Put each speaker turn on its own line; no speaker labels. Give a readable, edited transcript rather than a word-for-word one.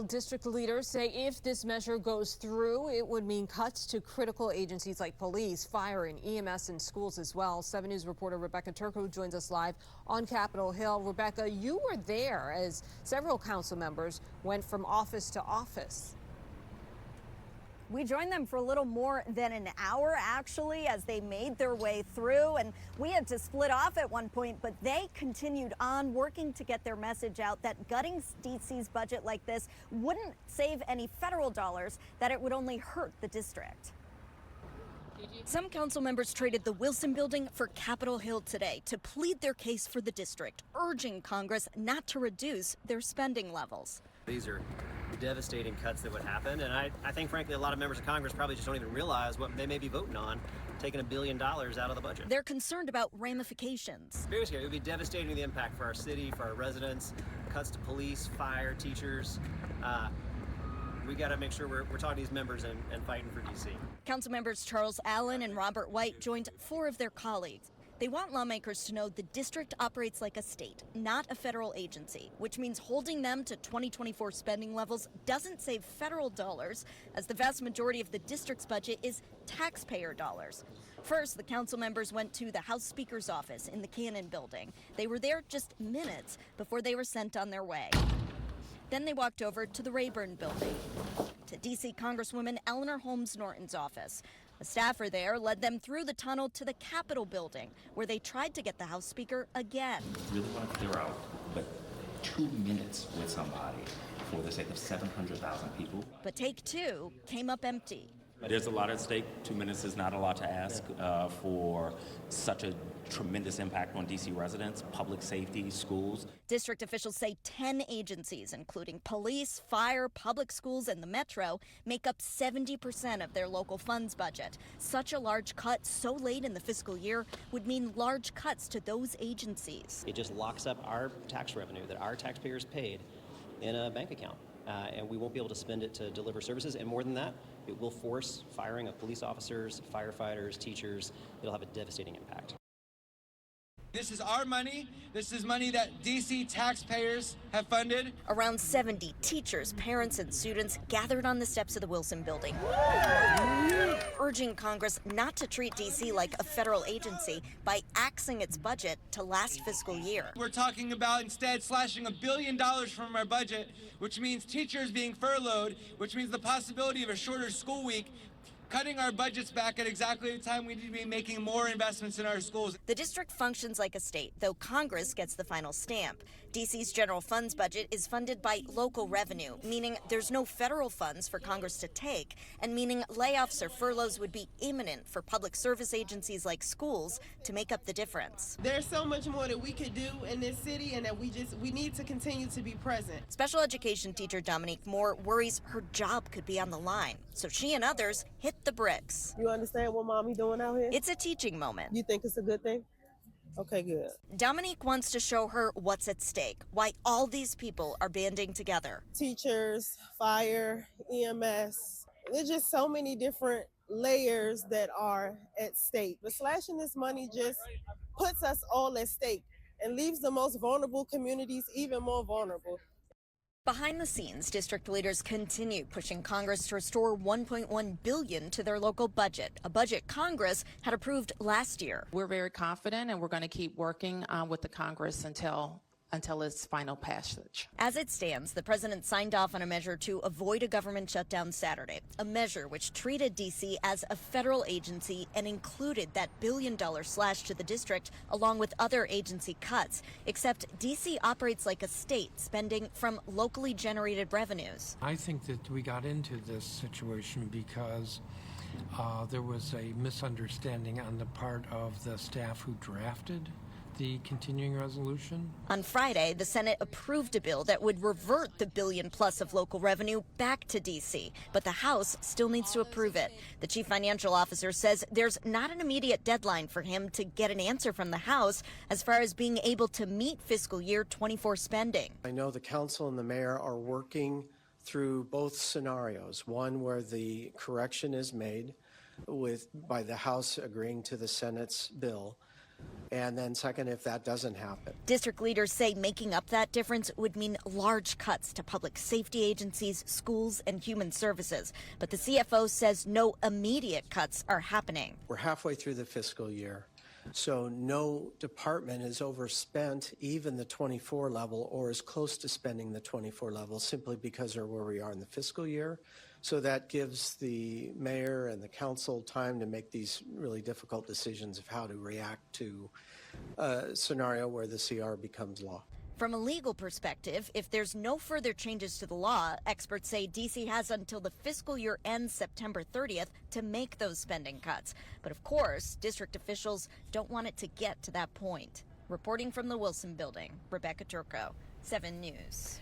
District leaders say if this measure goes through, it would mean cuts to critical agencies like police, fire, and EMS and schools as well. 7 News reporter Rebecca Turco joins us live on Capitol Hill. Rebecca, you were there as several council members went from office to office.
We joined them for a little more than an hour, actually, as they made their way through. And we had to split off at one point, but they continued on working to get their message out that gutting DC's budget like this wouldn't save any federal dollars, that it would only hurt the district. Some council members traded the Wilson Building for Capitol Hill today to plead their case for the district, urging Congress not to reduce their spending levels.
These are devastating cuts that would happen, and I think, frankly, a lot of members of Congress probably just don't even realize what they may be voting on, taking $1 billion out of the budget.
They're concerned about ramifications.
Very scary. It would be devastating to the impact for our city, for our residents, cuts to police, fire, teachers. We got to make sure we're talking to these members and fighting for DC.
Council members Charles Allen and Robert White joined 4 of their colleagues. They want lawmakers to know the district operates like a state, not a federal agency, which means holding them to 2024 spending levels doesn't save federal dollars, as the vast majority of the district's budget is taxpayer dollars. First, the council members went to the House Speaker's office in the Cannon Building. They were there just minutes before they were sent on their way. Then they walked over to the Rayburn Building, to D.C. Congresswoman Eleanor Holmes Norton's office. A staffer there led them through the tunnel to the Capitol Building, where they tried to get the House Speaker again.
Really want to clear out, but 2 minutes with somebody for the sake of 700,000 people.
But take 2 came up empty.
There's a lot at stake. 2 minutes is not a lot to ask for such a tremendous impact on DC residents, public safety, schools.
District officials say 10 agencies, including police, fire, public schools, and the Metro, make up 70% of their local funds budget. Such a large cut so late in the fiscal year would mean large cuts to those agencies.
It just locks up our tax revenue that our taxpayers paid in a bank account. And we won't be able to spend it to deliver services. And more than that, it will force firing of police officers, firefighters, teachers. It'll have a devastating impact.
This is our money. This is money that DC taxpayers have funded.
Around 70 teachers, parents, and students gathered on the steps of the Wilson Building, urging Congress not to treat DC like a federal agency by axing its budget to last fiscal year.
We're talking about instead slashing $1 billion from our budget, which means teachers being furloughed, which means the possibility of a shorter school week, cutting our budgets back at exactly the time we need to be making more investments in our schools.
The district functions like a state, though Congress gets the final stamp. DC's general funds budget is funded by local revenue, meaning there's no federal funds for Congress to take, and meaning layoffs or furloughs would be imminent for public service agencies like schools to make up the difference.
There's so much more that we could do in this city, and that we need to continue to be present.
Special education teacher Dominique Moore worries her job could be on the line, so she and others hit the bricks.
You understand what mommy doing out here?
It's a teaching moment.
You think it's a good thing? Okay, good.
Dominique wants to show her what's at stake, why all these people are banding together.
Teachers, fire, EMS, there's just so many different layers that are at stake. But slashing this money just puts us all at stake and leaves the most vulnerable communities even more vulnerable.
Behind the scenes, district leaders continue pushing Congress to restore $1.1 billion to their local budget, a budget Congress had approved last year.
We're very confident, and we're going to keep working with the Congress until its final passage.
As it stands, the president signed off on a measure to avoid a government shutdown Saturday, a measure which treated D.C. as a federal agency and included that $1 billion slash to the district along with other agency cuts, except D.C. operates like a state, spending from locally generated revenues.
I think that we got into this situation because there was a misunderstanding on the part of the staff who drafted the continuing resolution.
On Friday, the Senate approved a bill that would revert the $1 billion plus of local revenue back to D.C., but the House still needs to approve it. The chief financial officer says there's not an immediate deadline for him to get an answer from the House as far as being able to meet fiscal year 24 spending.
I know the council and the mayor are working through both scenarios, one where the correction is made by the House agreeing to the Senate's bill, And then second, if that doesn't happen.
District leaders say making up that difference would mean large cuts to public safety agencies, schools, and human services. But the CFO says no immediate cuts are happening.
We're halfway through the fiscal year, so no department is overspent even the 24 level or is close to spending the 24 level simply because of where we are in the fiscal year. So that gives the mayor and the council time to make these really difficult decisions of how to react to a scenario where the CR becomes law.
From a legal perspective, if there's no further changes to the law, experts say D.C. has until the fiscal year ends September 30th to make those spending cuts. But of course, district officials don't want it to get to that point. Reporting from the Wilson Building, Rebecca Turco, 7 News.